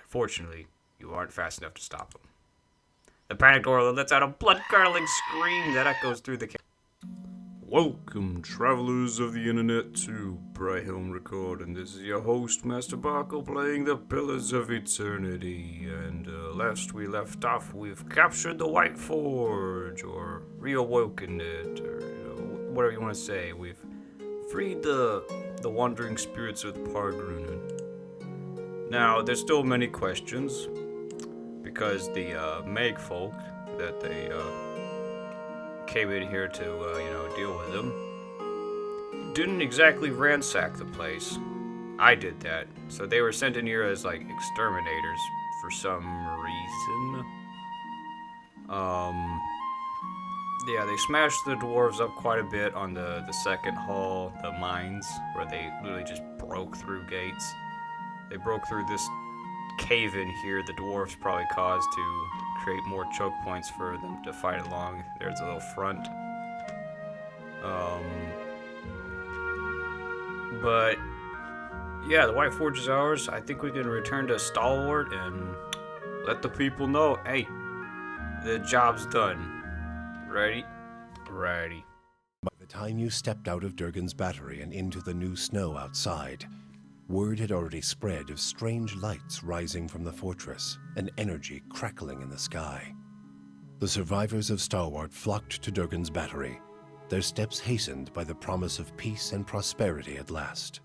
Fortunately, you aren't fast enough to stop him. The panicked Rollen lets out a blood-curdling scream that echoes through the cave. Welcome, travelers of the internet, to Brighthelm Record, and this is your host, Master Barkle, playing the Pillars of Eternity. And last we left off, we've captured the White Forge, or reawoken it, or whatever you want to say. We've freed the wandering spirits of the Pargrunen. Now, there's still many questions, because the Meg folk that they came in here to, deal with them, didn't exactly ransack the place. I did that. So they were sent in here as, exterminators for some reason. Yeah, they smashed the dwarves up quite a bit on the second hall, the mines, where they literally just broke through gates. They broke through this cave in here the dwarves probably caused to create more choke points for them to fight along. There's a little front. But yeah, the White Forge is ours. I think we can return to Stalwart and let the people know, hey, the job's done. Ready? Ready. By the time you stepped out of Durgan's battery and into the new snow outside, word had already spread of strange lights rising from the fortress, and energy crackling in the sky. The survivors of Stalwart flocked to Durgan's battery, their steps hastened by the promise of peace and prosperity at last.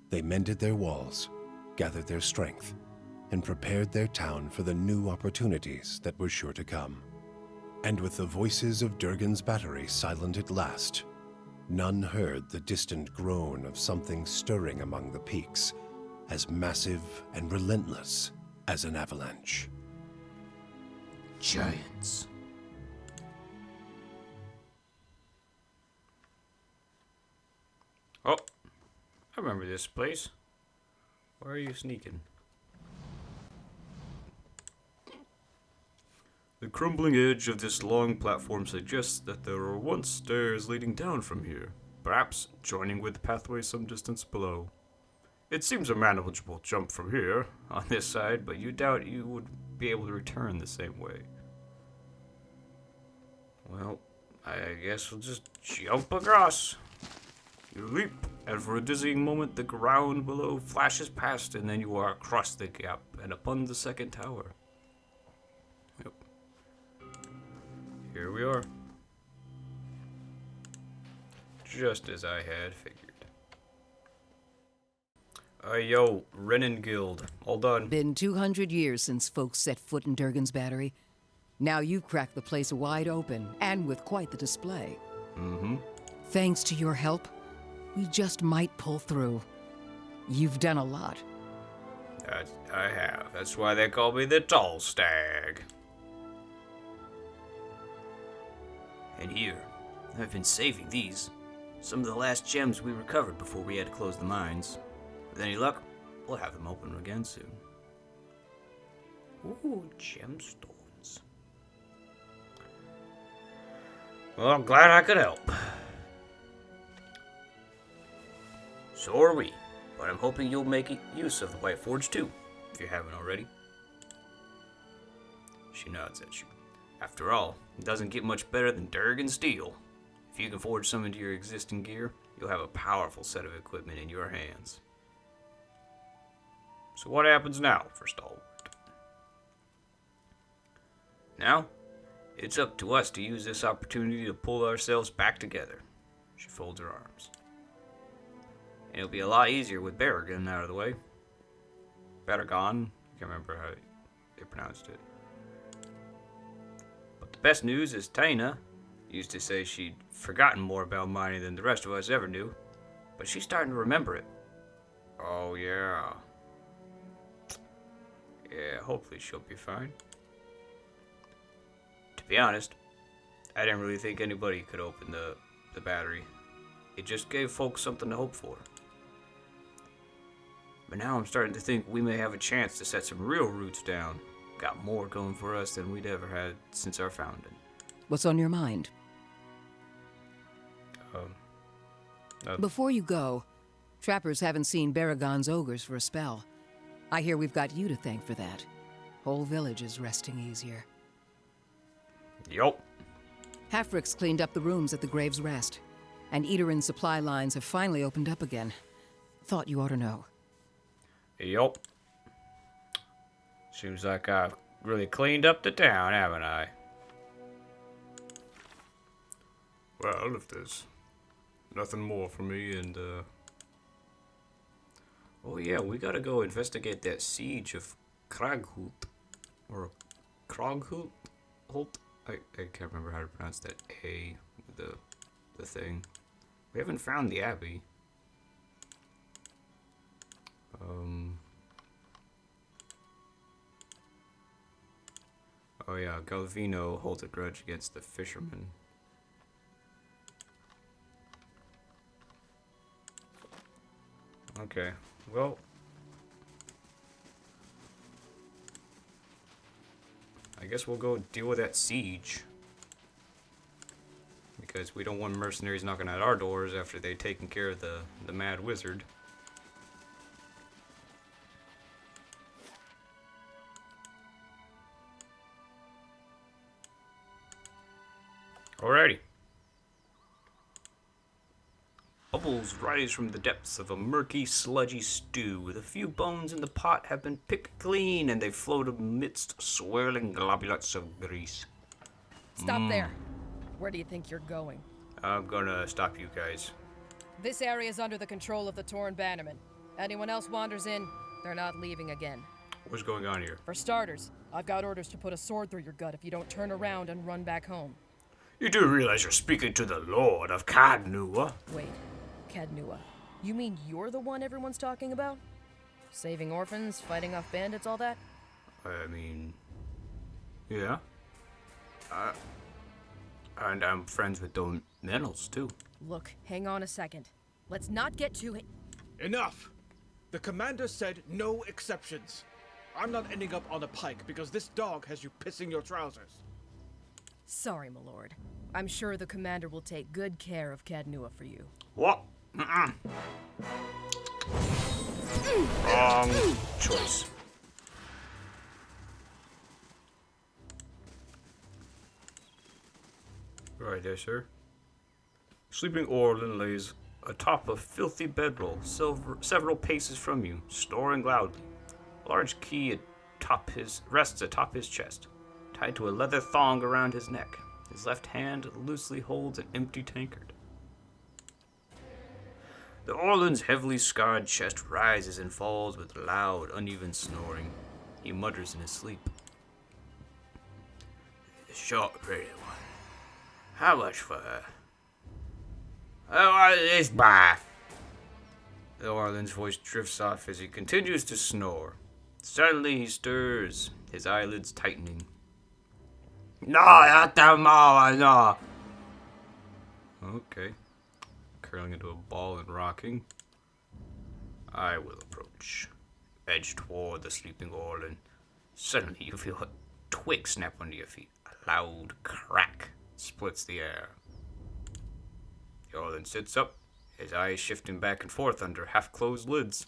They mended their walls, gathered their strength, and prepared their town for the new opportunities that were sure to come. And with the voices of Durgan's battery silent at last, none heard the distant groan of something stirring among the peaks, as massive and relentless as an avalanche. Giants. Oh, I remember this place. Where are you sneaking? The crumbling edge of this long platform suggests that there were once stairs leading down from here, perhaps joining with the pathway some distance below. It seems a manageable jump from here, on this side, but you doubt you would be able to return the same way. Well, I guess we'll just jump across. You leap, and for a dizzying moment the ground below flashes past, and then you are across the gap and upon the second tower. Yep. Here we are. Just as I had figured. Yo, Renin Guild. All done. Been 200 years since folks set foot in Durgan's battery. Now you've cracked the place wide open, and with quite the display. Mm-hmm. Thanks to your help, we just might pull through. You've done a lot. I have. That's why they call me the Tall Stag. And here, I've been saving these. Some of the last gems we recovered before we had to close the mines. With any luck, we'll have them open again soon. Ooh, gemstones. Well, I'm glad I could help. So are we, but I'm hoping you'll make use of the White Forge too, if you haven't already. She nods at you. After all, it doesn't get much better than Durgan steel. If you can forge some into your existing gear, you'll have a powerful set of equipment in your hands. So what happens now for Stalwart? Now, it's up to us to use this opportunity to pull ourselves back together. She folds her arms. And it'll be a lot easier with Baragon out of the way. Baragon? I can't remember how they pronounced it. But the best news is Taina used to say she'd forgotten more about mining than the rest of us ever knew. But she's starting to remember it. Oh, yeah. Yeah, hopefully she'll be fine. To be honest, I didn't really think anybody could open the battery. It just gave folks something to hope for. But now I'm starting to think we may have a chance to set some real roots down. Got more going for us than we'd ever had since our founding. What's on your mind? Before you go, trappers haven't seen Baragon's ogres for a spell. I hear we've got you to thank for that. Whole village is resting easier. Yup. Halfrick's cleaned up the rooms at the Grave's Rest, and Eaterin supply lines have finally opened up again. Thought you ought to know. Yup. Seems like I've really cleaned up the town, haven't I? Well, if there's nothing more for me and, oh yeah, we gotta go investigate that siege of Kraghult. Or Kroghult? I can't remember how to pronounce that A, the thing. We haven't found the abbey. Oh yeah, Galvino holds a grudge against the fishermen. Okay, well, I guess we'll go deal with that siege. Because we don't want mercenaries knocking at our doors after they've taken care of the mad wizard. Alrighty. Bubbles rise from the depths of a murky, sludgy stew. The few bones in the pot have been picked clean, and they float amidst swirling globulets of grease. Stop there. Where do you think you're going? I'm gonna stop you guys. This area is under the control of the Torn Bannermen. Anyone else wanders in, they're not leaving again. What's going on here? For starters, I've got orders to put a sword through your gut if you don't turn around and run back home. You do realize you're speaking to the Lord of Cadnua? Wait, Cadnua. You mean you're the one everyone's talking about? Saving orphans, fighting off bandits, all that? I mean, yeah. And I'm friends with those Menels, too. Look, hang on a second. Let's not get too... Enough! The commander said no exceptions. I'm not ending up on a pike because this dog has you pissing your trousers. Sorry, my lord. I'm sure the commander will take good care of Cadnua for you. What? Wrong choice. Right there, sir. Sleeping Orlan lays atop a filthy bedroll, several paces from you, snoring loudly. A large key rests atop his chest, tied to a leather thong around his neck. His left hand loosely holds an empty tankard. The Orlan's heavily scarred chest rises and falls with loud, uneven snoring. He mutters in his sleep. The short, pretty one. How much for her? Oh, this bath. The Orlan's voice drifts off as he continues to snore. Suddenly he stirs, his eyelids tightening. No, not the mama, no. Okay. Curling into a ball and rocking. I will approach. Edge toward the sleeping Orlan. Suddenly you feel a twig snap under your feet. A loud crack splits the air. The Orlan sits up, his eyes shifting back and forth under half-closed lids.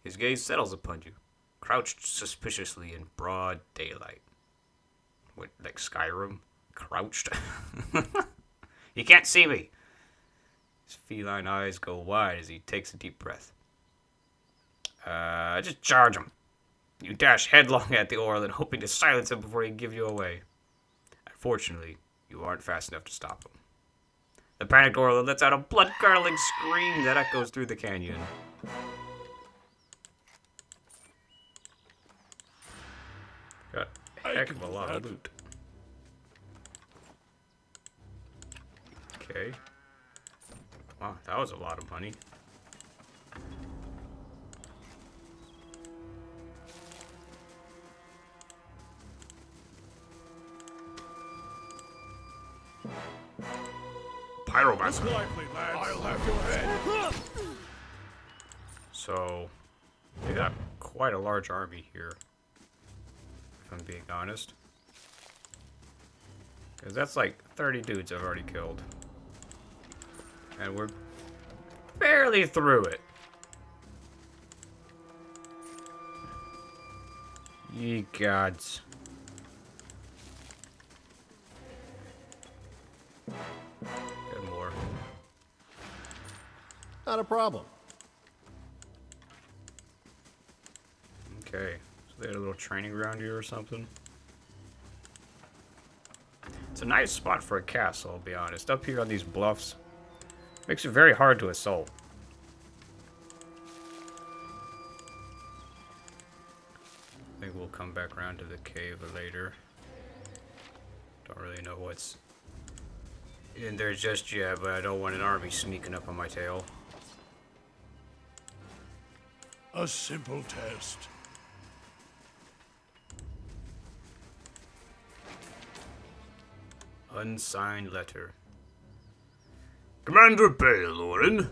His gaze settles upon you, crouched suspiciously in broad daylight. What, like Skyrim? Crouched? He can't see me! His feline eyes go wide as he takes a deep breath. Just charge him. You dash headlong at the Orlan, hoping to silence him before he gives you away. Unfortunately, you aren't fast enough to stop him. The panicked Orlan lets out a blood-curdling scream that echoes through the canyon. Got a heck of a lot of loot. Okay. Wow, that was a lot of money. Pyromancer. I'll have your head. So, they got quite a large army here, if I'm being honest. Because that's like 30 dudes I've already killed. And we're barely through it. Ye gods. Got more. Not a problem. Okay. So they had a little training ground here or something. It's a nice spot for a castle, I'll be honest. Up here on these bluffs. Makes it very hard to assault. I think we'll come back around to the cave later. Don't really know what's in there just yet, but I don't want an army sneaking up on my tail. A simple test. Unsigned letter. Commander Bale, Rollen,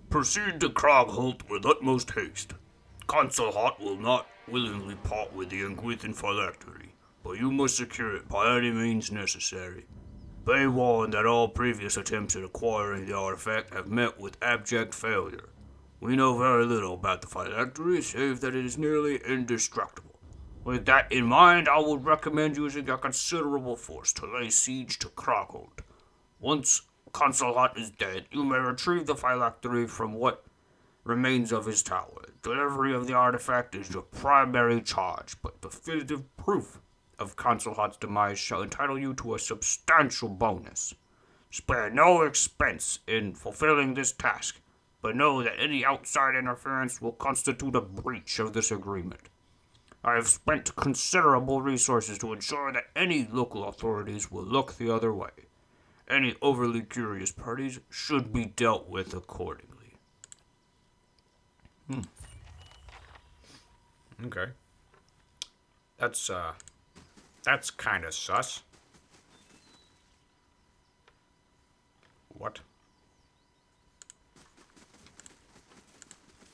proceed to Krogholt with utmost haste. Consul Hot will not willingly part with the Engwithan Phylactery, but you must secure it by any means necessary. Be warned that all previous attempts at acquiring the artifact have met with abject failure. We know very little about the Phylactery, save that it is nearly indestructible. With that in mind, I would recommend using a considerable force to lay siege to Krogholt. Once Consul Hot is dead, you may retrieve the Phylactery from what remains of his tower. Delivery of the artifact is your primary charge, but definitive proof of Consul Hot's demise shall entitle you to a substantial bonus. Spare no expense in fulfilling this task, but know that any outside interference will constitute a breach of this agreement. I have spent considerable resources to ensure that any local authorities will look the other way. Any overly curious parties should be dealt with accordingly. Okay. That's kind of sus. What?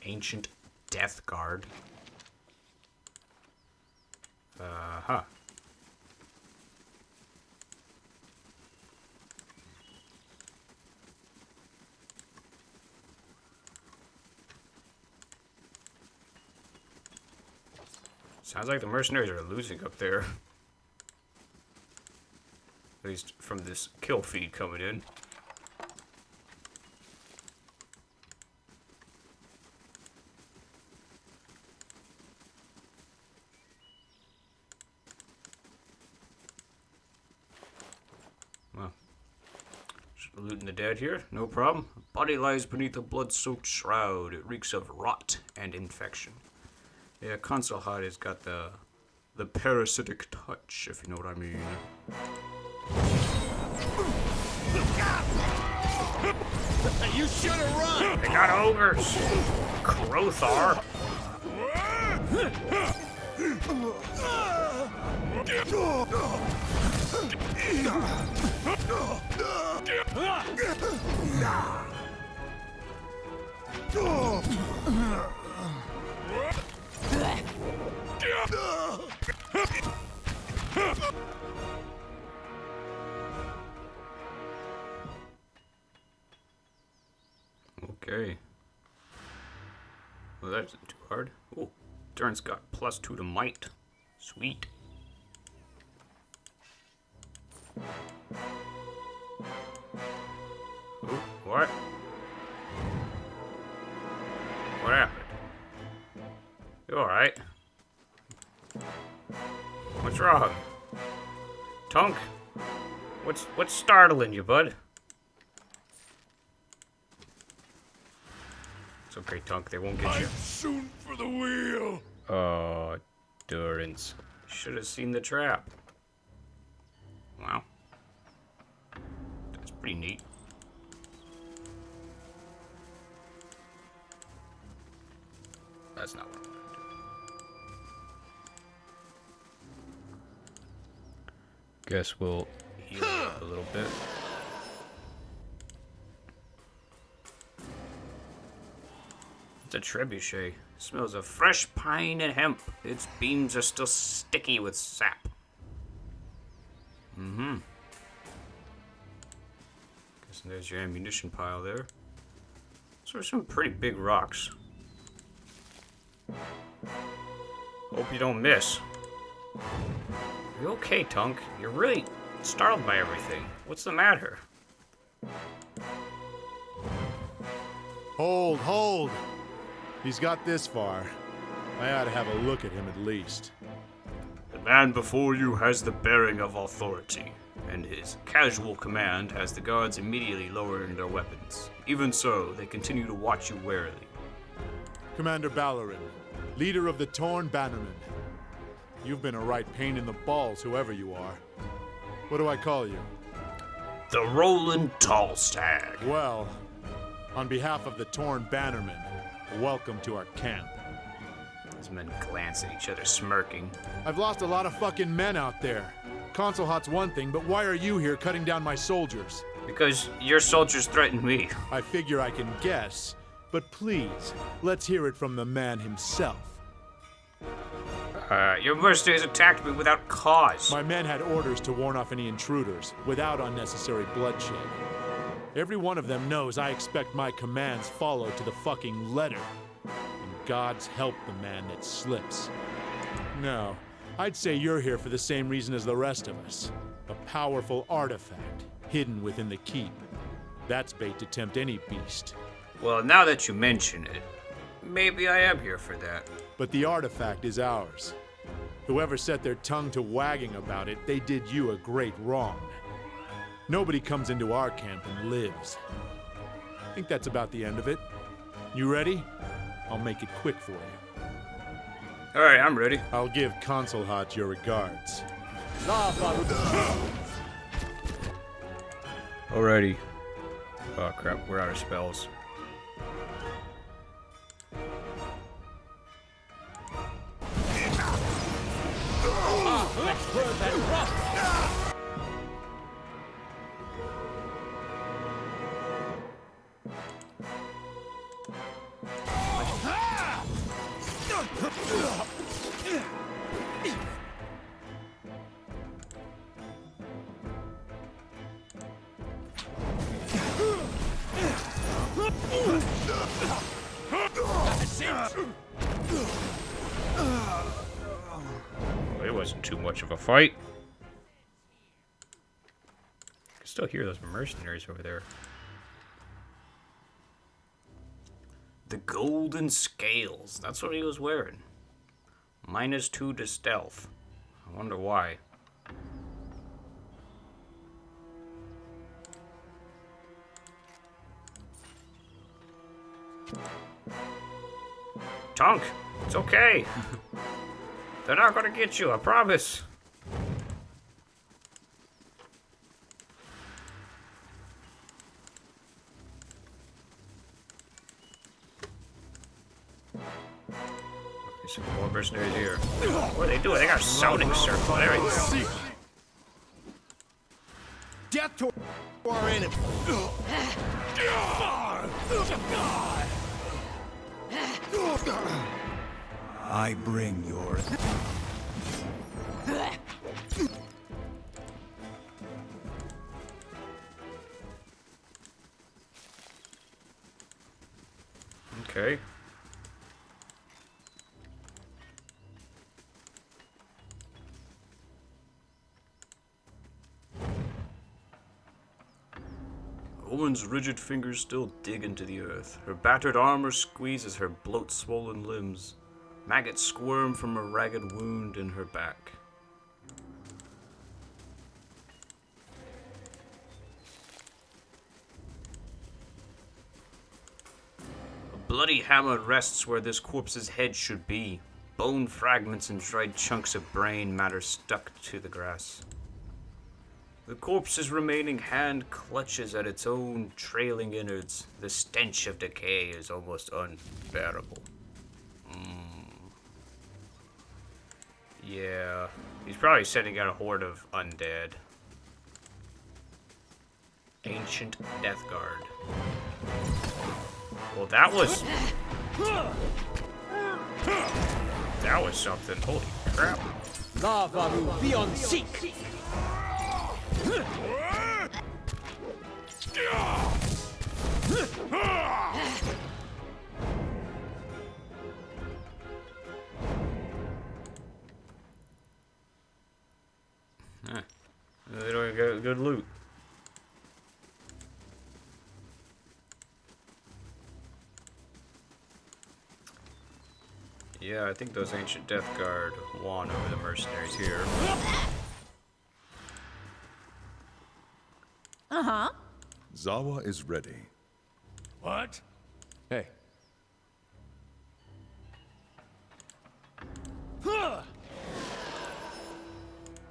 Ancient Death Guard. Huh. Sounds like the mercenaries are losing up there. At least from this kill feed coming in. Well, just looting the dead here, no problem. Body lies beneath a blood-soaked shroud. It reeks of rot and infection. Yeah, Consul Hot has got the parasitic touch, if you know what I mean. You should have run! They got ogres! Crothar! Okay. Well, that isn't too hard. Oh, Dern's got +2 to might. Sweet. Ooh, what? What happened? You alright? What's wrong? Tunk? What's startling you, bud? It's okay, Tunk. They won't get you. I'm soon for the wheel! Oh, Durance. Should have seen the trap. Wow. That's pretty neat. That's not what I wanted to do. Guess we'll heal up a little bit. It's a trebuchet. Smells of fresh pine and hemp. Its beams are still sticky with sap. Mm-hmm. Guess there's your ammunition pile there. Those are some pretty big rocks. Hope you don't miss. You okay, Tunk? You're really startled by everything. What's the matter? Hold. He's got this far. I ought to have a look at him at least. The man before you has the bearing of authority, and his casual command has the guards immediately lowering their weapons. Even so, they continue to watch you warily. Commander Ballerin, leader of the Torn Bannermen. You've been a right pain in the balls, whoever you are. What do I call you? The Rollen Tallstag. Well, on behalf of the Torn Bannermen, welcome to our camp. These men glance at each other, smirking. I've lost a lot of fucking men out there. Consul Hot's one thing, but why are you here cutting down my soldiers? Because your soldiers threaten me. I figure I can guess, but please, let's hear it from the man himself. Your mercenaries attacked me without cause. My men had orders to warn off any intruders, without unnecessary bloodshed. Every one of them knows I expect my commands followed to the fucking letter. And God's help the man that slips. No, I'd say you're here for the same reason as the rest of us. A powerful artifact, hidden within the keep. That's bait to tempt any beast. Well, now that you mention it, maybe I am here for that. But the artifact is ours. Whoever set their tongue to wagging about it, they did you a great wrong. Nobody comes into our camp and lives. I think that's about the end of it. You ready? I'll make it quick for you. Alright, I'm ready. I'll give Consul Hot your regards. Alrighty. Oh crap, we're out of spells. It wasn't too much of a fight. I can still hear those mercenaries over there. The golden scales. That's what he was wearing. -2 to stealth. I wonder why. Tunk, it's okay. They're not gonna get you, I promise. There's some more mercenaries here. What are they doing? They got a sounding circle and everything. Death to our enemy. I bring your... Okay. A woman's rigid fingers still dig into the earth. Her battered armor squeezes her bloat-swollen limbs. Maggots squirm from a ragged wound in her back. A bloody hammer rests where this corpse's head should be. Bone fragments and dried chunks of brain matter stuck to the grass. The corpse's remaining hand clutches at its own trailing innards. The stench of decay is almost unbearable. Yeah, he's probably sending out a horde of undead. Ancient Death Guard. Well, that was something. Holy crap. Lavaru beyond seek. good loot. Yeah, I think those ancient Death Guard won over the mercenaries here. Uh-huh. Zawa is ready. What? Hey,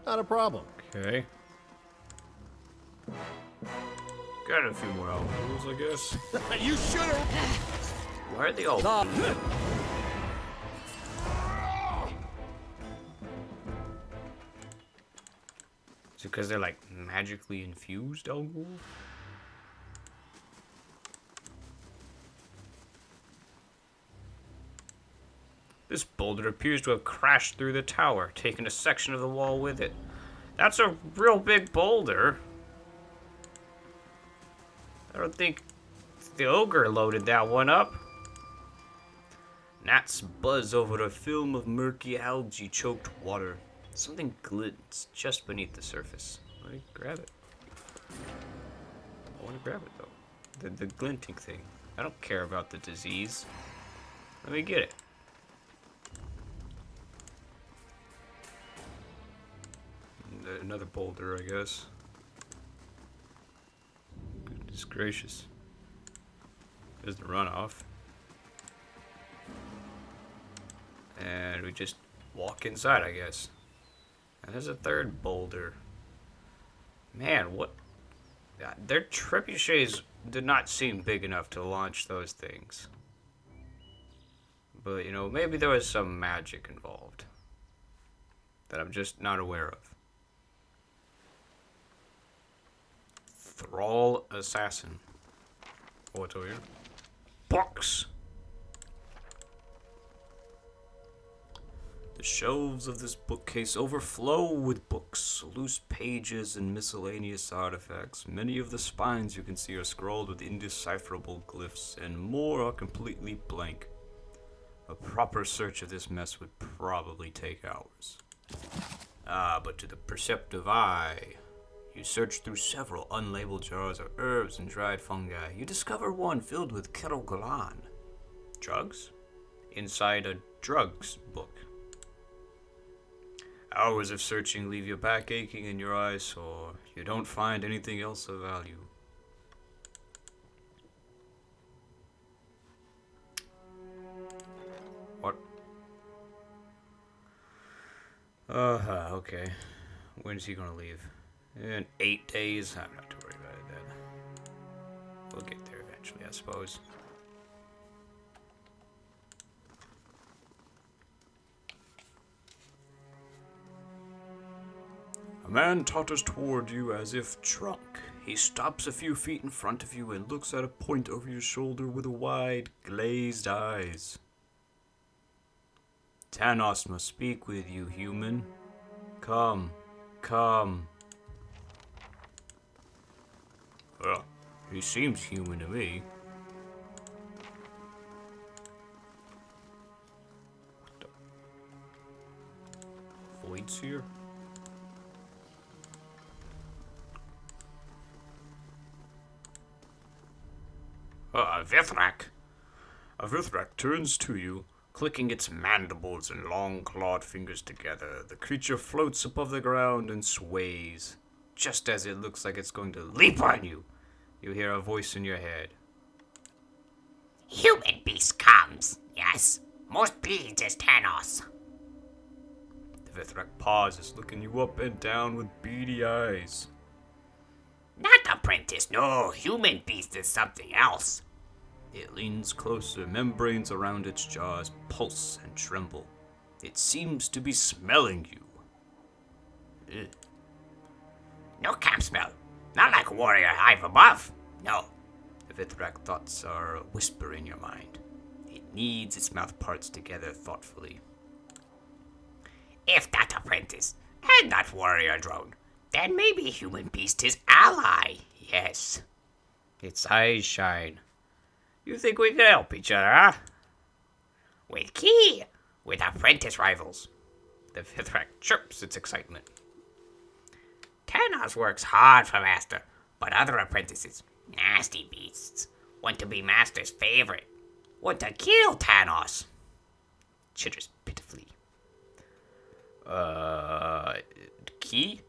not a problem. Okay. Got a few more outlaws, I guess. You should have. Why are they all? Is it because they're like magically infused, Elgul? This boulder appears to have crashed through the tower, taking a section of the wall with it. That's a real big boulder. I don't think the ogre loaded that one up. Gnats buzz over a film of murky algae-choked water. Something glints just beneath the surface. Let me grab it. I want to grab it, though. The glinting thing. I don't care about the disease. Let me get it. Another boulder, I guess. Goodness gracious. There's the runoff. And we just walk inside, I guess. And there's a third boulder. Man, what? Their trebuchets did not seem big enough to launch those things. But, you know, maybe there was some magic involved that I'm just not aware of. Thrall Assassin. What's over here? Books! The shelves of this bookcase overflow with books, loose pages, and miscellaneous artifacts. Many of the spines you can see are scrawled with indecipherable glyphs, and more are completely blank. A proper search of this mess would probably take hours. But to the perceptive eye, you search through several unlabeled jars of herbs and dried fungi. You discover one filled with kerogalan. Drugs? Inside a drugs book. Hours of searching leave your back aching and your eyes sore. You don't find anything else of value. What? Okay. When's he gonna leave? In 8 days? I'm not too worried about it then. We'll get there eventually, I suppose. A man totters toward you as if drunk. He stops a few feet in front of you and looks at a point over your shoulder with wide, glazed eyes. Tanos must speak with you, human. Come, come. Well, he seems human to me. What the? Void's here? Vithrak. A Vithrak turns to you, clicking its mandibles and long clawed fingers together. The creature floats above the ground and sways. Just as it looks like it's going to leap on you, you hear a voice in your head. Human beast comes, yes. Most pleased is Tanos. The Vithrak pauses, looking you up and down with beady eyes. Not apprentice, no. Human beast is something else. It leans closer, membranes around its jaws pulse and tremble. It seems to be smelling you. Ugh. No camp smell. Not like warrior hive above. No. The Vithrak thoughts are a whisper in your mind. It kneads its mouth parts together thoughtfully. If that apprentice, and that warrior drone, then maybe human beast is ally, yes. Its eyes shine. You think we can help each other, huh? With key, with apprentice rivals. The Vithrak chirps its excitement. Tanos works hard for Master, but other apprentices, nasty beasts, want to be Master's favorite. Want to kill Tanos. Chitters pitifully. Key?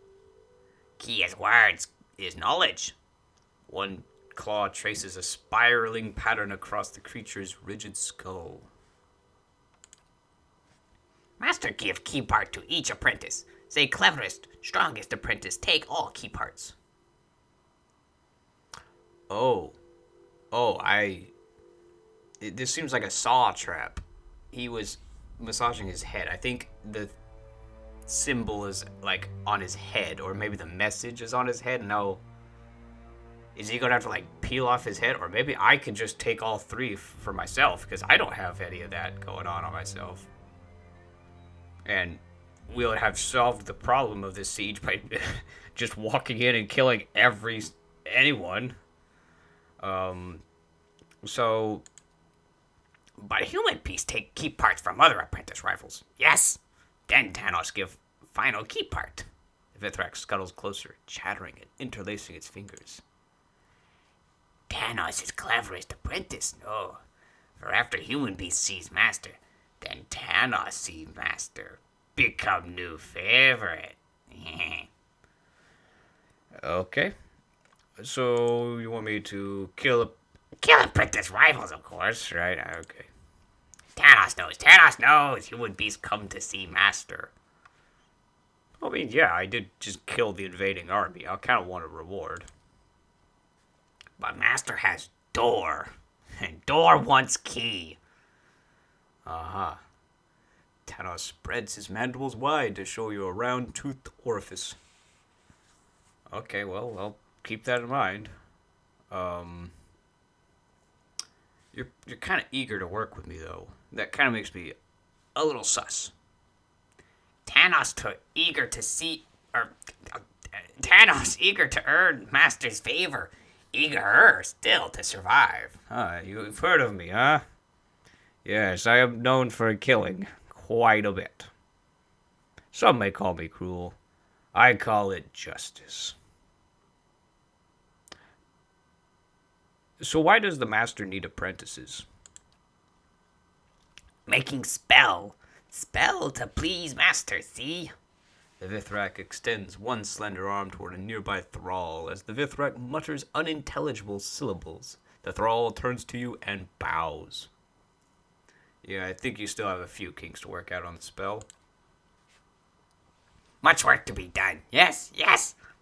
Key is words, is knowledge. One claw traces a spiraling pattern across the creature's rigid skull. Master give key part to each apprentice. Say cleverest, strongest apprentice take all key parts. This seems like a saw trap. He was massaging his head. I think the symbol is like on his head, or maybe the message is on his head. No. Is he gonna have to like peel off his head? Or maybe I could just take all three for myself, because I don't have any of that going on myself. And we'll have solved the problem of this siege by just walking in and killing anyone. But human beasts take key parts from other apprentice rifles. Yes. Then Tanos give final key part. Vithrak scuttles closer, chattering and interlacing its fingers. Tanos is cleverest apprentice, no. For after human beast sees Master, then Tanos sees Master. Become new favorite. Okay. So you want me to kill apprentice rivals, of course. right? Okay. Tanos knows. Human beasts come to see Master. I mean, yeah, I did just kill the invading army. I kind of want a reward. But Master has door. And door wants key. Uh-huh. Tanos spreads his mandibles wide to show you a round-toothed orifice. Okay, well, I'll keep that in mind. You're kind of eager to work with me, though. That kind of makes me a little sus. Tanos eager to earn Master's favor. Eager still to survive. You've heard of me, huh? Yes, I am known for killing quite a bit. Some may call me cruel. I call it justice. So why does the Master need apprentices? Making spell. Spell to please Master, see? The Vithrak extends one slender arm toward a nearby thrall. As the Vithrak mutters unintelligible syllables, the thrall turns to you and bows. Yeah, I think you still have a few kinks to work out on the spell. Much work to be done. Yes.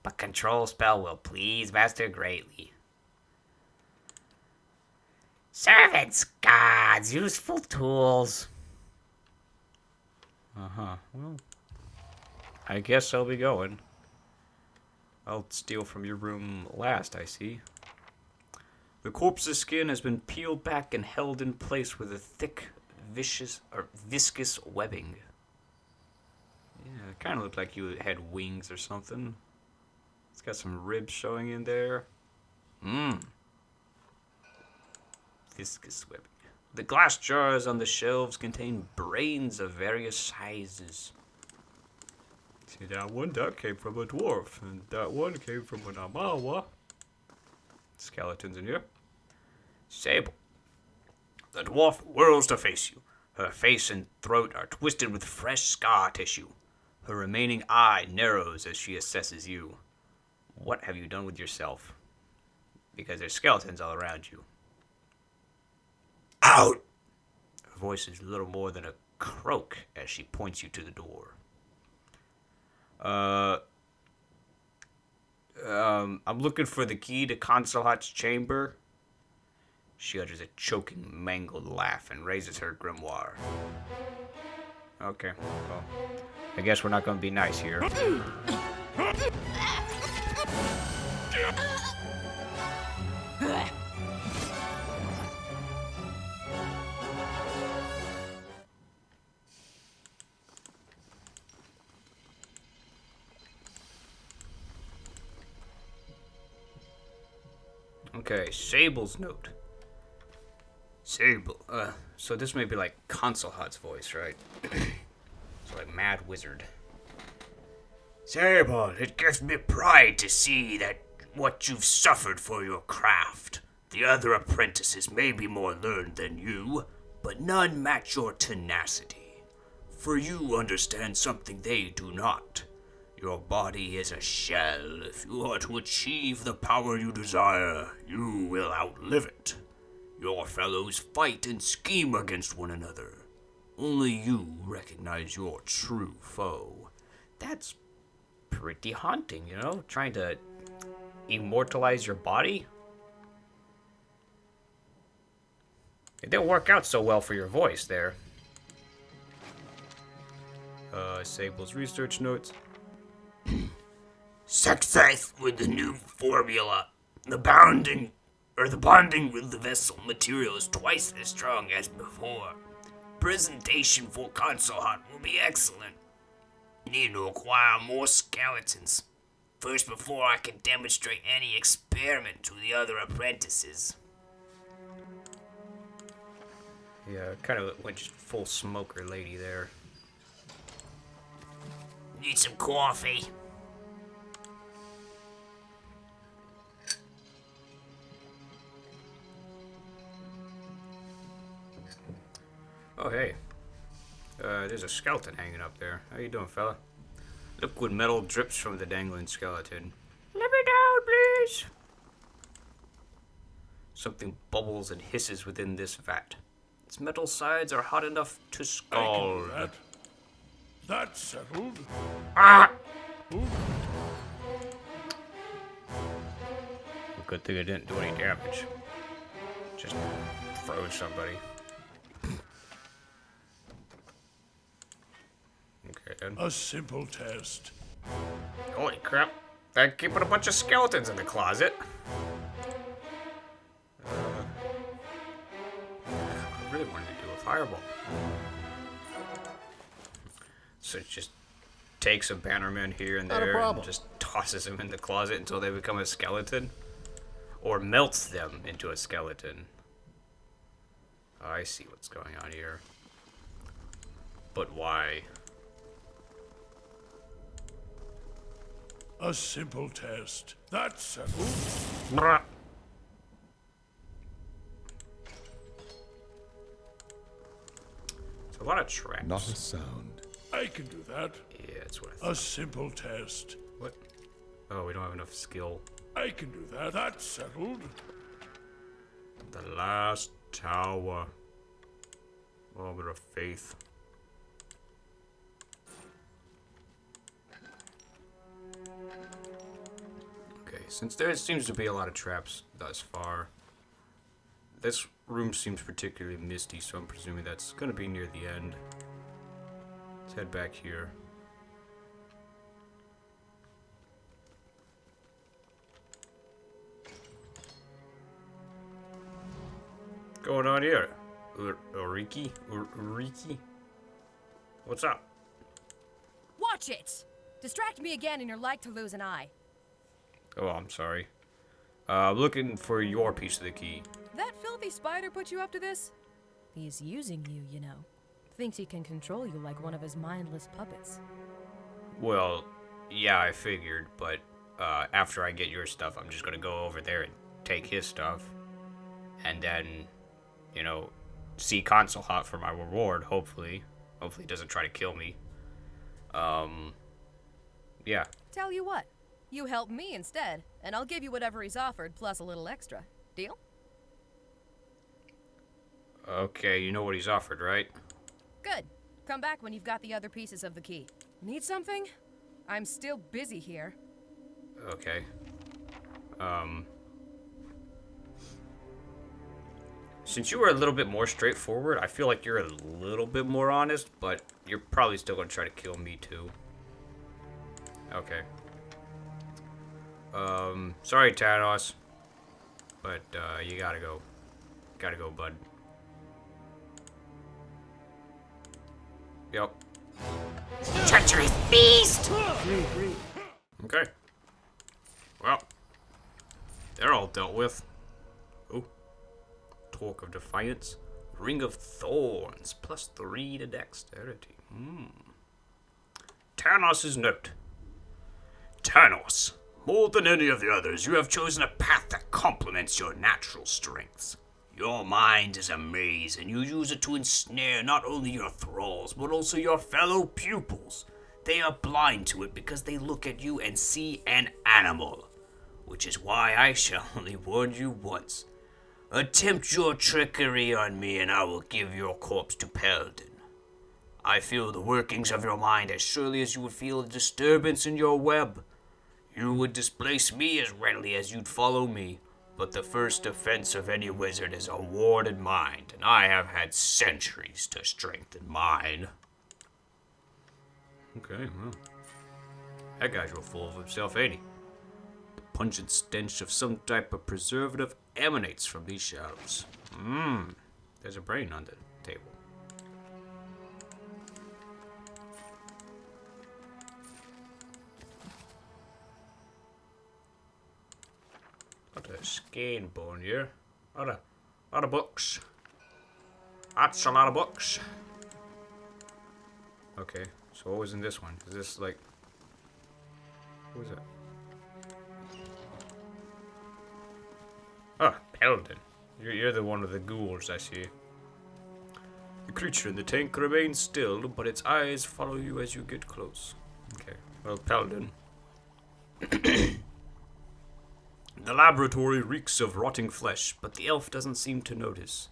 But control spell will please Master greatly. Servants, gods, useful tools. Uh-huh. Well, I guess I'll be going. I'll steal from your room last, I see. The corpse's skin has been peeled back and held in place with a thick, viscous webbing. Yeah, it kind of looked like you had wings or something. It's got some ribs showing in there. Viscous webbing. The glass jars on the shelves contain brains of various sizes. See, that one, that came from a dwarf, and that one came from an Amawa. Skeletons in here. Sable. The dwarf whirls to face you. Her face and throat are twisted with fresh scar tissue. Her remaining eye narrows as she assesses you. What have you done with yourself? Because there's skeletons all around you. Out! Her voice is little more than a croak as she points you to the door. I'm looking for the key to Consulhat's chamber. She utters a choking, mangled laugh and raises her grimoire. Okay, well, I guess we're not going to be nice here. Okay, Sable's note. Sable. So this may be like Consulhat's voice, right? So like Mad Wizard. Sable, it gives me pride to see that what you've suffered for your craft. The other apprentices may be more learned than you, but none match your tenacity. For you understand something they do not. Your body is a shell. If you are to achieve the power you desire, you will outlive it. Your fellows fight and scheme against one another. Only you recognize your true foe. That's pretty haunting, you know? Trying to immortalize your body? It didn't work out so well for your voice there. Sable's research notes. Success with the new formula. The bonding with the vessel material is twice as strong as before. Presentation for console hut will be excellent. Need to acquire more skeletons. First, before I can demonstrate any experiment to the other apprentices. Yeah, kind of went just full smoker lady there. Need some coffee. Oh, hey. There's a skeleton hanging up there. How you doing, fella? Liquid metal drips from the dangling skeleton. Let me down, please! Something bubbles and hisses within this vat. Its metal sides are hot enough to scald. That's settled. Ah! Good thing I didn't do any damage. Just froze somebody. Okay, then. A simple test. Holy crap. They're keeping a bunch of skeletons in the closet. I really wanted to do a fireball. So it just takes a bannerman here and there and just tosses them in the closet until they become a skeleton. Or melts them into a skeleton. I see what's going on here. But why? A simple test. That's settled. Brah. It's a lot of traps. Not a sound. I can do that. Yeah, that's what I thought. A simple test. What? Oh, we don't have enough skill. I can do that. That's settled. The last tower. Moment of faith. Okay, since there seems to be a lot of traps thus far, this room seems particularly misty, so I'm presuming that's going to be near the end. Let's head back here. What's going on here? Uriki? Uriki? What's up? Watch it! Distract me again and you're like to lose an eye. Oh, I'm sorry. I'm looking for your piece of the key. That filthy spider put you up to this? He's using you, you know. Thinks he can control you like one of his mindless puppets. Well, yeah, I figured, but after I get your stuff, I'm just gonna go over there and take his stuff. And then, you know, see Console Hot for my reward, hopefully. Hopefully he doesn't try to kill me. Yeah. Tell you what, you help me instead, and I'll give you whatever he's offered, plus a little extra. Deal? Okay, you know what he's offered, right? Good. Come back when you've got the other pieces of the key. Need something? I'm still busy here. Okay. Since you were a little bit more straightforward, I feel like you're a little bit more honest, but you're probably still gonna try to kill me too. Okay. Sorry, Thanos. But, you gotta go. Gotta go, bud. Yep. Treacherous beast! Okay. Well, they're all dealt with. Oh. Talk of Defiance. Ring of Thorns. +3 to dexterity. Thanos' note. Tanos, more than any of the others, you have chosen a path that complements your natural strengths. Your mind is a maze, and you use it to ensnare not only your thralls, but also your fellow pupils. They are blind to it because they look at you and see an animal, which is why I shall only warn you once. Attempt your trickery on me, and I will give your corpse to Paladin. I feel the workings of your mind as surely as you would feel a disturbance in your web. You would displace me as readily as you'd follow me, but the first offense of any wizard is a warded mind, and I have had centuries to strengthen mine. Okay, well. That guy's real full of himself, ain't he? The pungent stench of some type of preservative emanates from these shadows. There's a brain on the table. Got a skein bone here. Lot of books. That's a lot of books. Okay, so what was in this one? Is this like... What was that? Oh, Paladin. You're the one with the ghouls, I see. The creature in the tank remains still, but its eyes follow you as you get close. Okay, well, Paladin. The laboratory reeks of rotting flesh, but the elf doesn't seem to notice.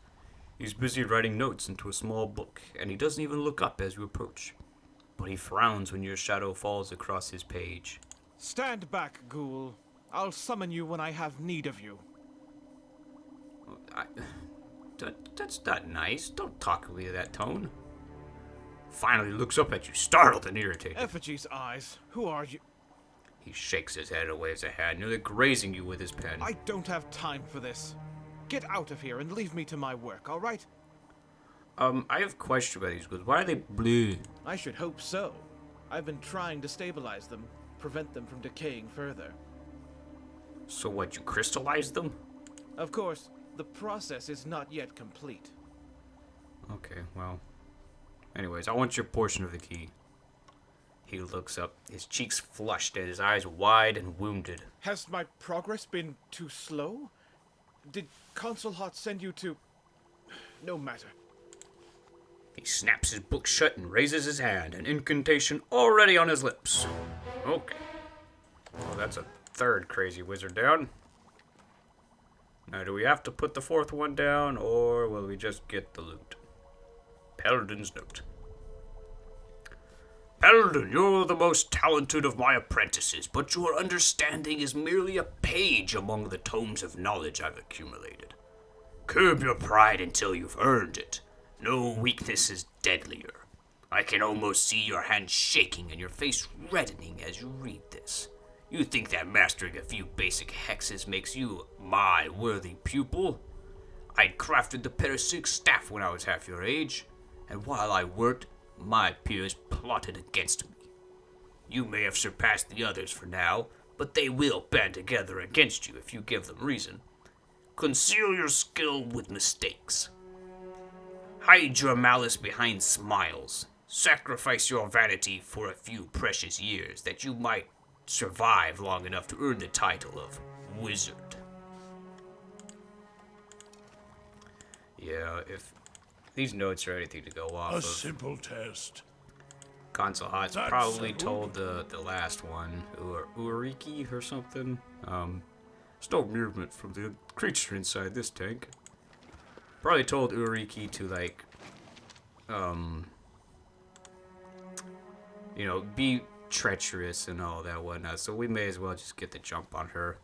He's busy writing notes into a small book, and he doesn't even look up as you approach. But he frowns when your shadow falls across his page. Stand back, ghoul. I'll summon you when I have need of you. That's not nice. Don't talk to me in that tone. Finally looks up at you, startled and irritated. Effigy's eyes. Who are you? He shakes his head and waves a hand, nearly grazing you with his pen. I don't have time for this. Get out of here and leave me to my work, all right? I have a question about these goods. Why are they blue? I should hope so. I've been trying to stabilize them, prevent them from decaying further. So what, you crystallize them? Of course, the process is not yet complete. Okay, well. Anyways, I want your portion of the key. He looks up, his cheeks flushed and his eyes wide and wounded. Has my progress been too slow? Did Consul Hot send you to... No matter. He snaps his book shut and raises his hand, an incantation already on his lips. Okay. Well, that's a third crazy wizard down. Now, do we have to put the fourth one down, or will we just get the loot? Paladin's note. Paladin, you're the most talented of my apprentices, but your understanding is merely a page among the tomes of knowledge I've accumulated. Curb your pride until you've earned it. No weakness is deadlier. I can almost see your hand shaking and your face reddening as you read this. You think that mastering a few basic hexes makes you my worthy pupil? I'd crafted the parasitic staff when I was half your age, and while I worked, my peers plotted against me. You may have surpassed the others for now, but they will band together against you if you give them reason. Conceal your skill with mistakes. Hide your malice behind smiles. Sacrifice your vanity for a few precious years that you might survive long enough to earn the title of wizard. Yeah, if these notes are anything to go off A of, simple test. Consul Hot's That's probably settled. told the last one, Uriki or something. There's no movement from the creature inside this tank. Probably told Uriki to, like, you know, be treacherous and all that whatnot, so we may as well just get the jump on her.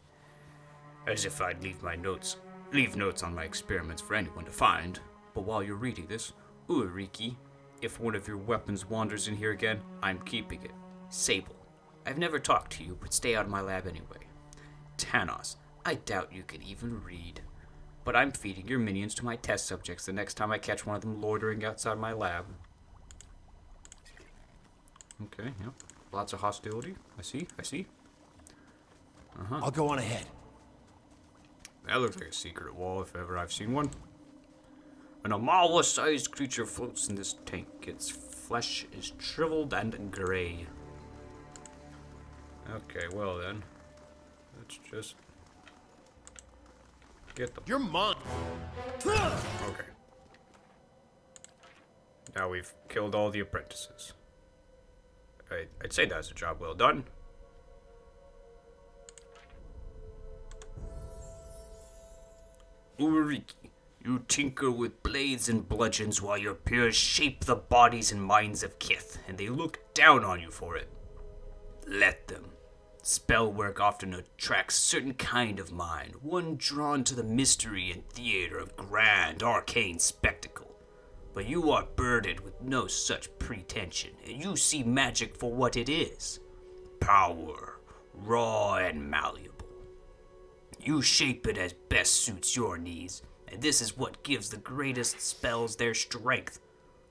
As if I'd leave notes on my experiments for anyone to find. But while you're reading this, Uriki, if one of your weapons wanders in here again, I'm keeping it. Sable, I've never talked to you, but stay out of my lab anyway. Tanos, I doubt you can even read. But I'm feeding your minions to my test subjects the next time I catch one of them loitering outside my lab. Okay, yep. Lots of hostility. I see. I'll go on ahead. That looks like a secret wall if ever I've seen one. An Amala-sized creature floats in this tank. Its flesh is shriveled and gray. Okay, well then. Let's just get them. You're mine. Okay. Now we've killed all the apprentices. I'd say that's a job well done. Ulriki, you tinker with blades and bludgeons while your peers shape the bodies and minds of Kith, and they look down on you for it. Let them. Spell work often attracts certain kind of mind, one drawn to the mystery and theater of grand arcane spectacle. But you are burdened with no such pretension, and you see magic for what it is. Power, raw and malleable. You shape it as best suits your needs, and this is what gives the greatest spells their strength.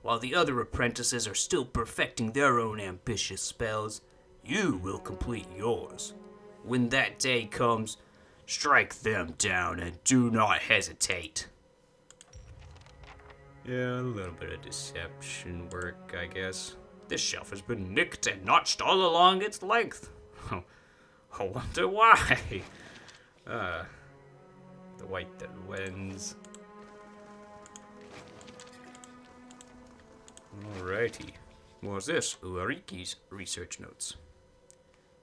While the other apprentices are still perfecting their own ambitious spells, you will complete yours. When that day comes, strike them down and do not hesitate. Yeah, a little bit of deception work, I guess. This shelf has been nicked and notched all along its length. I wonder why. The white that wins. Alrighty. What's this? Ulriki's research notes.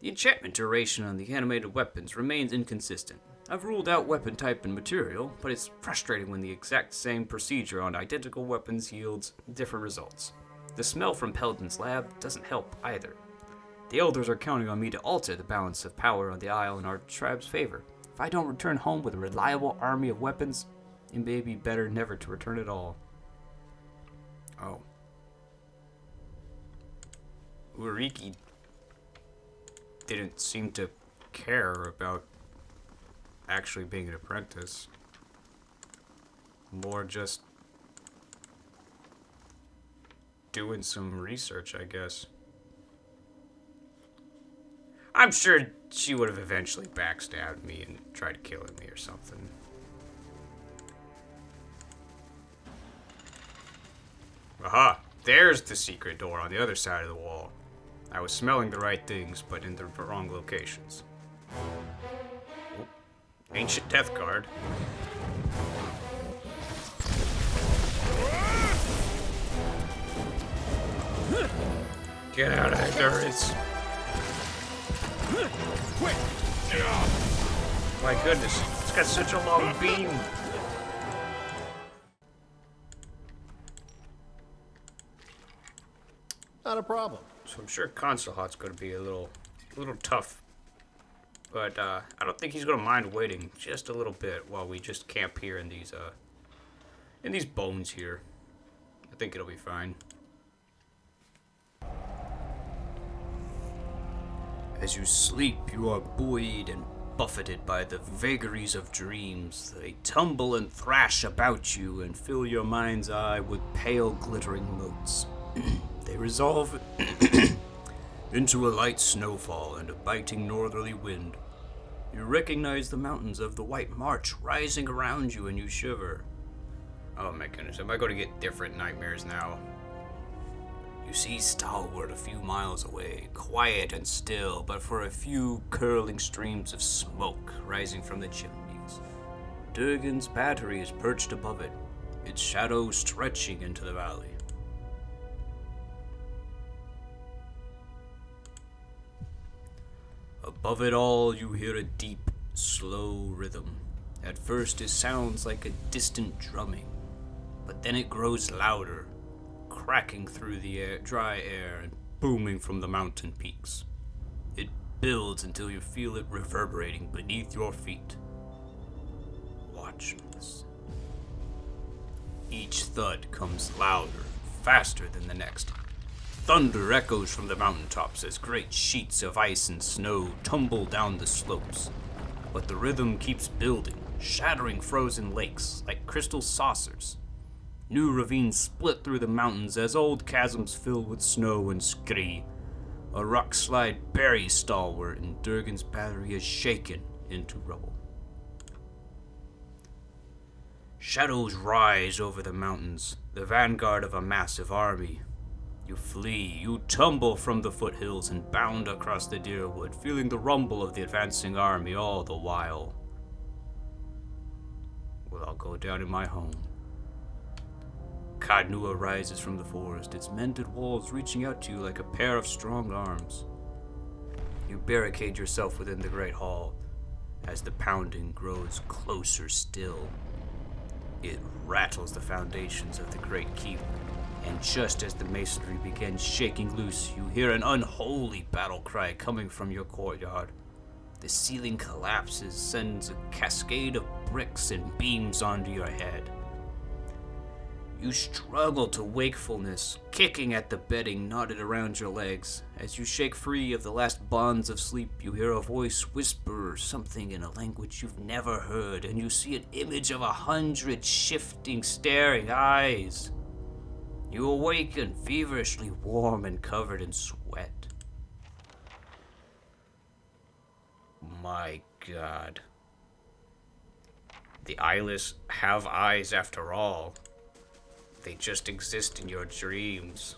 The enchantment duration on the animated weapons remains inconsistent. I've ruled out weapon type and material, but it's frustrating when the exact same procedure on identical weapons yields different results. The smell from Peldon's lab doesn't help either. The elders are counting on me to alter the balance of power on the Isle in our tribe's favor. If I don't return home with a reliable army of weapons, it may be better never to return at all. Oh. Ulriki didn't seem to care about actually being an apprentice. More just doing some research, I guess. I'm sure she would have eventually backstabbed me and tried killing me or something. Aha! There's the secret door on the other side of the wall. I was smelling the right things, but in the wrong locations. Oh, ancient death card. Get out of there, it's... Quick! Get off! My goodness, it's got such a long beam. Not a problem. So I'm sure Consulhat's going to be a little tough. But I don't think he's going to mind waiting just a little bit while we just camp here in these bones here. I think it'll be fine. As you sleep, you are buoyed and buffeted by the vagaries of dreams. They tumble and thrash about you and fill your mind's eye with pale glittering motes. They resolve into a light snowfall and a biting northerly wind. You recognize the mountains of the White March rising around you and you shiver. Oh my goodness, am I going to get different nightmares now? You see Stalwart a few miles away, quiet and still, but for a few curling streams of smoke rising from the chimneys. Durgan's battery is perched above it, its shadow stretching into the valley. Above it all, you hear a deep, slow rhythm. At first, it sounds like a distant drumming, but then it grows louder, cracking through the dry air and booming from the mountain peaks. It builds until you feel it reverberating beneath your feet. Watch this. Each thud comes louder, faster than the next. Thunder echoes from the mountaintops as great sheets of ice and snow tumble down the slopes. But the rhythm keeps building, shattering frozen lakes like crystal saucers. New ravines split through the mountains as old chasms fill with snow and scree. A rock slide buries Stalwart and Durgan's battery is shaken into rubble. Shadows rise over the mountains, the vanguard of a massive army. You flee, you tumble from the foothills and bound across the deerwood, feeling the rumble of the advancing army all the while. Well, I'll go down in my home. Kadnua rises from the forest, its mended walls reaching out to you like a pair of strong arms. You barricade yourself within the great hall as the pounding grows closer still. It rattles the foundations of the great keep, and just as the masonry begins shaking loose, you hear an unholy battle cry coming from your courtyard. The ceiling collapses, sends a cascade of bricks and beams onto your head. You struggle to wakefulness, kicking at the bedding knotted around your legs. As you shake free of the last bonds of sleep, you hear a voice whisper something in a language you've never heard, and you see an image of 100 shifting, staring eyes. You awaken, feverishly warm and covered in sweat. My God. The eyeless have eyes after all. They just exist in your dreams.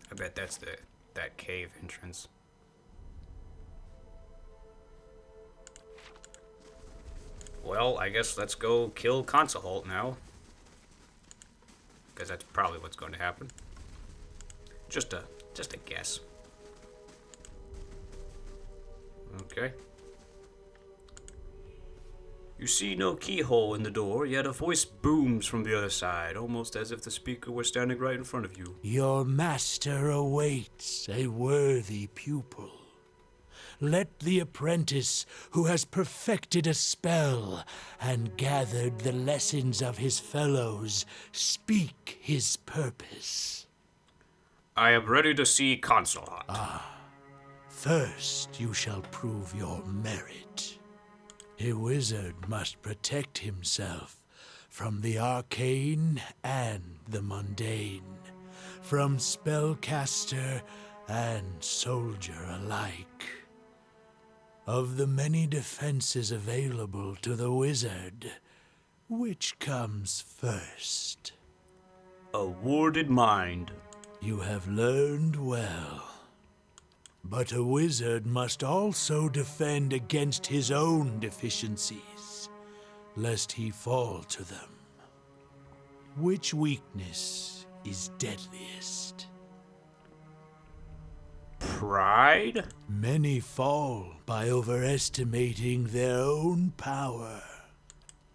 I bet that's that cave entrance. Well, I guess let's go kill Consulholt now. Because that's probably what's going to happen. Just a guess. Okay. You see no keyhole in the door, yet a voice booms from the other side, almost as if the speaker were standing right in front of you. Your master awaits a worthy pupil. Let the apprentice who has perfected a spell and gathered the lessons of his fellows speak his purpose. I am ready to see Consulholt. First you shall prove your merit. A wizard must protect himself from the arcane and the mundane, from spellcaster and soldier alike. Of the many defenses available to the wizard, which comes first? A warded mind. You have learned well. But a wizard must also defend against his own deficiencies, lest he fall to them. Which weakness is deadliest? Pride? Many fall by overestimating their own power.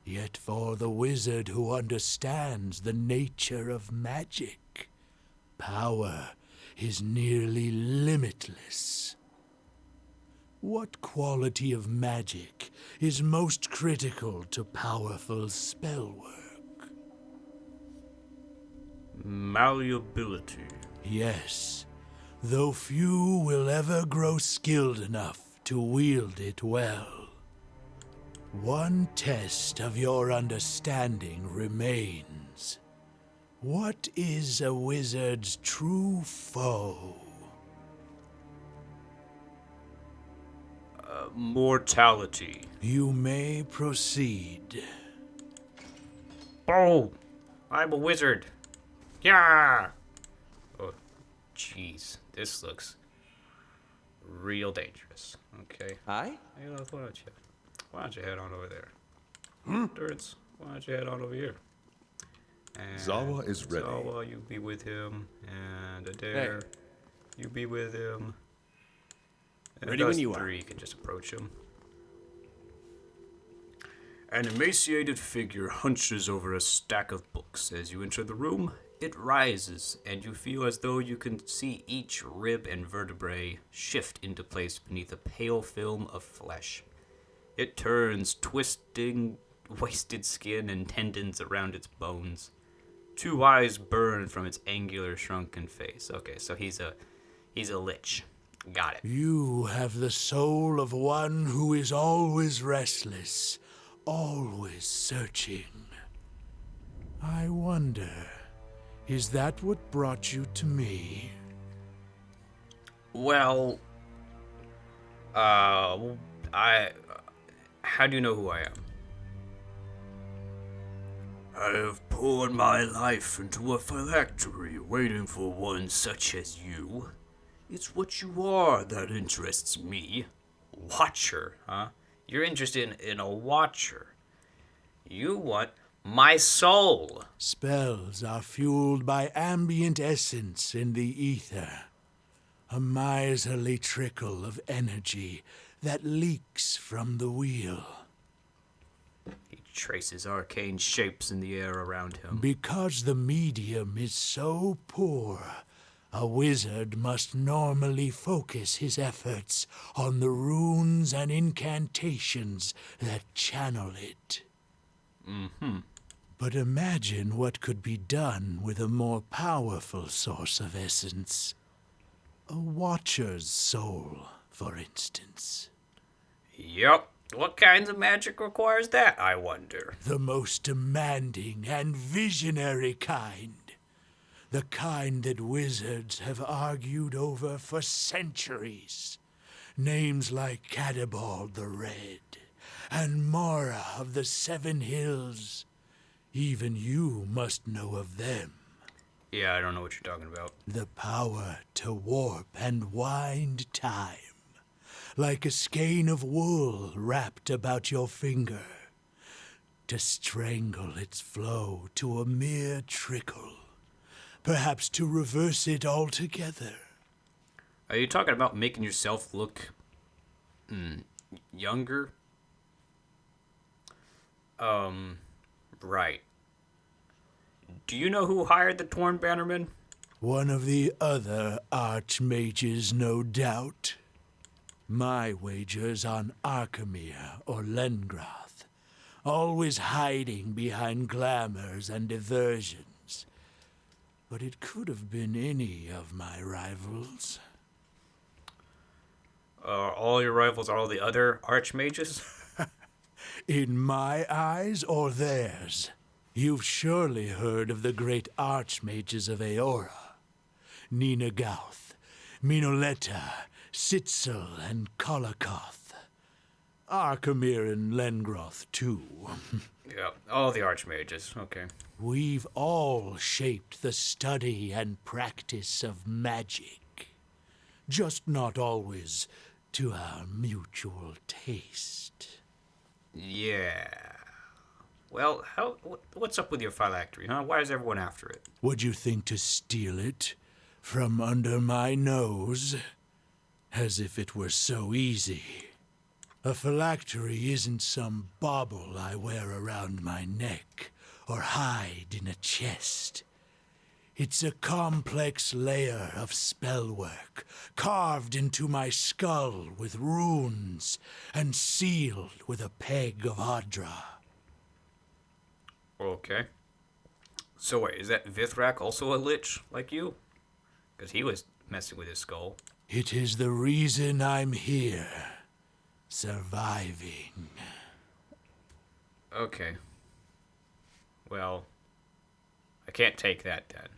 Yet for the wizard who understands the nature of magic, power is nearly limitless. What quality of magic is most critical to powerful spell work? Malleability. Yes, though few will ever grow skilled enough to wield it well. One test of your understanding remains. What is a wizard's true foe? Mortality. You may proceed. Oh! I'm a wizard. Yeah! Oh, jeez. This looks real dangerous. Okay. Hi? Hey, why don't you head on over there? Durance, why don't you head on over here? And Zawa is ready. Zawa, you be with him. And Adair, you be with him. And Ready when those you three can just approach him. An emaciated figure hunches over a stack of books. As you enter the room, it rises, and you feel as though you can see each rib and vertebrae shift into place beneath a pale film of flesh. It turns, twisting wasted skin and tendons around its bones. 2 eyes burn from its angular, shrunken face. Okay, so he's a lich. Got it. You have the soul of one who is always restless, always searching. I wonder, is that what brought you to me? Well, how do you know who I am? I have poured my life into a phylactery waiting for one such as you. It's what you are that interests me. Watcher, huh? You're interested in a watcher. You want my soul. Spells are fueled by ambient essence in the ether. A miserly trickle of energy that leaks from the wheel. He traces arcane shapes in the air around him. Because the medium is so poor, a wizard must normally focus his efforts on the runes and incantations that channel it. But imagine what could be done with a more powerful source of essence. A watcher's soul, for instance. Yup. What kinds of magic requires that, I wonder? The most demanding and visionary kind. The kind that wizards have argued over for centuries. Names like Cadabald the Red and Mara of the Seven Hills. Even you must know of them. Yeah, I don't know what you're talking about. The power to warp and wind time. Like a skein of wool wrapped about your finger. To strangle its flow to a mere trickle. Perhaps to reverse it altogether. Are you talking about making yourself look younger? Right. Do you know who hired the Torn Bannermen? One of the other archmages, no doubt. My wager's on Arkemir or Lengroth, always hiding behind glamours and diversions. But it could have been any of my rivals. All your rivals are all the other archmages? In my eyes or theirs? You've surely heard of the great archmages of Eora. Nina Gauth, Minoletta, Sitzel, and Kolakoth. Arkemir and Lengroth, too. Yeah, all the archmages, okay. We've all shaped the study and practice of magic. Just not always to our mutual taste. Yeah. Well, what's up with your phylactery, huh? Why is everyone after it? Would you think to steal it from under my nose? As if it were so easy. A phylactery isn't some bauble I wear around my neck or hide in a chest. It's a complex layer of spellwork carved into my skull with runes and sealed with a peg of Adra. Okay. So wait, is that Vithrak also a lich like you? Because he was messing with his skull. It is the reason I'm here. Surviving. Okay. Well, I can't take that then.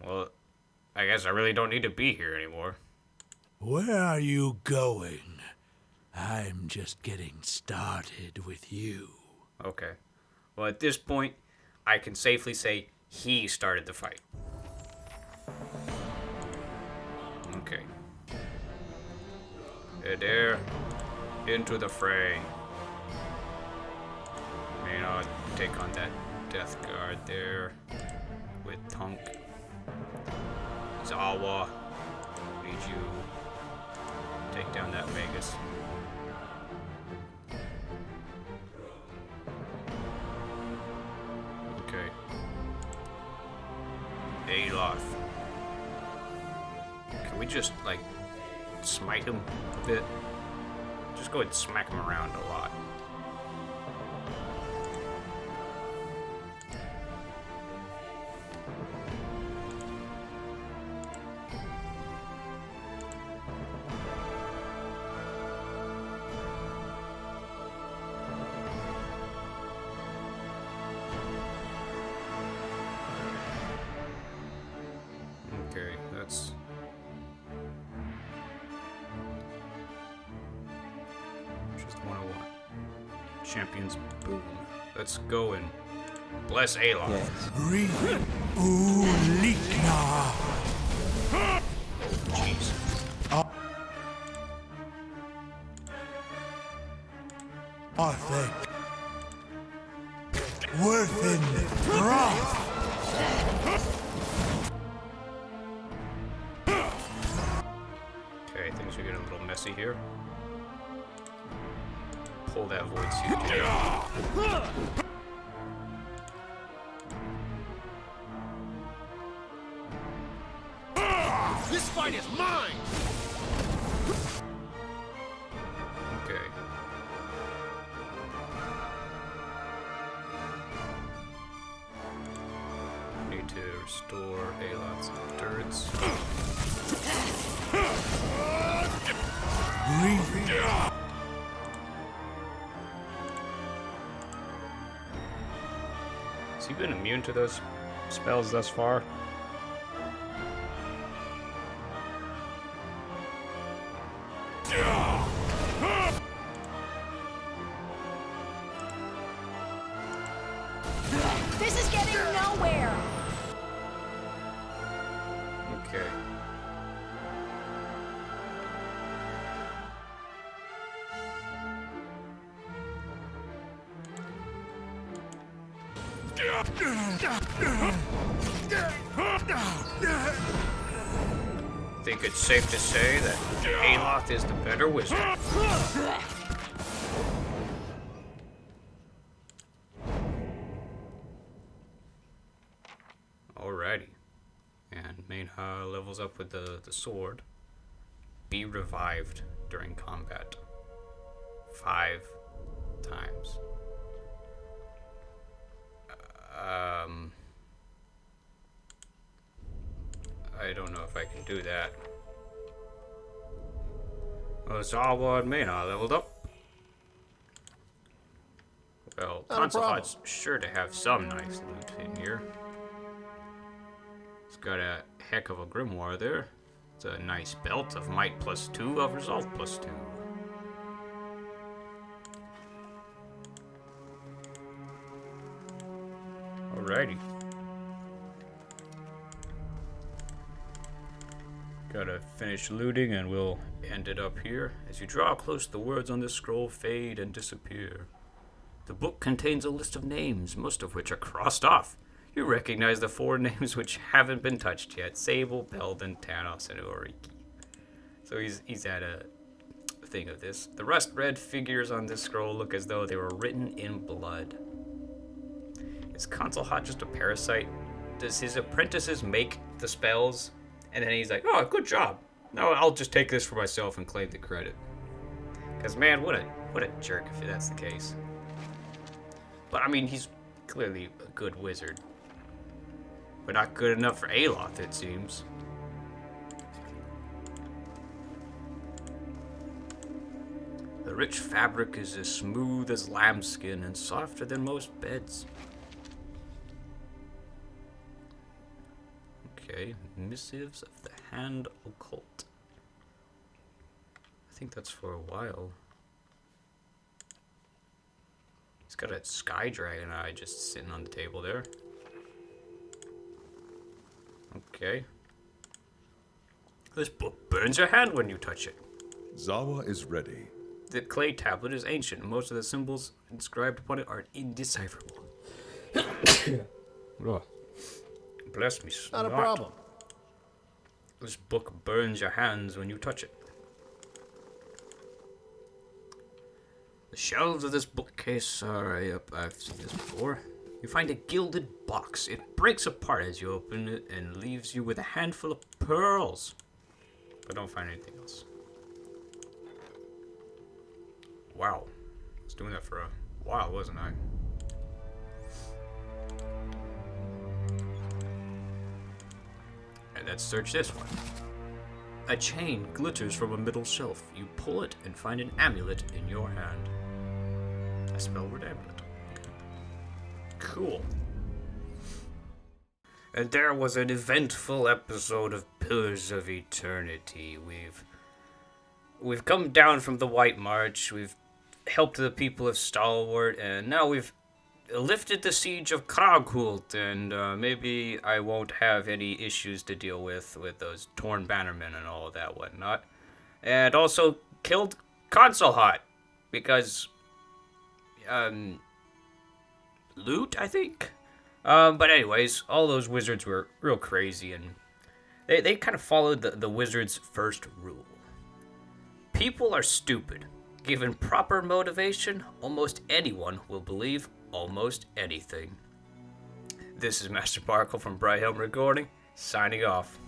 Well, I guess I really don't need to be here anymore. Where are you going? I'm just getting started with you. Okay. Well, at this point, I can safely say he started the fight. Okay. Head there, into the fray. May not take on that death guard there with Tunk. Zawa, need you take down that Vegas. Okay. Aloth. Can we just, like, smite him a bit? Just go ahead and smack him around a lot. Okay, that's... just 101. Champions boom. Let's go and Bless Aloth. Yes. Breathe. Ulikna. Jeez. Arthek. Worthen. Wrath. Okay, things are getting a little messy here. Pull that void suit down. This fight is mine! Okay. Need to restore Aloth's endurance. Breathe. Has he been immune to those spells thus far? This is getting nowhere! Okay. I think it's safe to say that Aloth is the better wizard. Alrighty. And Mainha levels up with the sword. Be revived during combat. 5 times. I don't know if I can do that. Well, Stalwart Mainha leveled up. Well, Consulhat's sure to have some nice loot in here. It's got a heck of a grimoire there. It's a nice belt of might +2 of resolve +2. Alrighty. Gotta finish looting and we'll end it up here. As you draw close, the words on this scroll fade and disappear. The book contains a list of names, most of which are crossed off. You recognize the 4 names which haven't been touched yet. Sable, Belden, Tanos, and Oriki. So he's at a thing of this. The rust-red figures on this scroll look as though they were written in blood. Is Consulhat just a parasite? Does his apprentices make the spells? And then he's like, oh, good job. No, I'll just take this for myself and claim the credit. Because, man, what a jerk if that's the case. But, I mean, he's clearly a good wizard. But not good enough for Aloth, it seems. The rich fabric is as smooth as lambskin and softer than most beds. Okay, missives of the hand occult. I think that's for a while. He's got a sky dragon eye just sitting on the table there. Okay. This book burns your hand when you touch it. Zawa is ready. The clay tablet is ancient, and most of the symbols inscribed upon it are indecipherable. Oh. Bless me, Not a snot. problem. This book burns your hands when you touch it. The shelves of this bookcase are... Yep, I've seen this before. You find a gilded box. It breaks apart as you open it and leaves you with a handful of pearls. But don't find anything else. Wow. I was doing that for a while, wasn't I? And let's search this one. A chain glitters from a middle shelf. You pull it and find an amulet in your hand. A spellword amulet. Cool. And there was an eventful episode of Pillars of Eternity. We've come down from the White March. We've helped the people of Stalwart, and now we've lifted the siege of Kraghult, and maybe I won't have any issues to deal with those Torn Bannermen and all of that whatnot. And also killed Consulhot, because, loot, I think? But anyways, all those wizards were real crazy, and they kind of followed the wizard's first rule. People are stupid. Given proper motivation, almost anyone will believe almost anything. This is Master Barkle from Brighthelm Recording, signing off.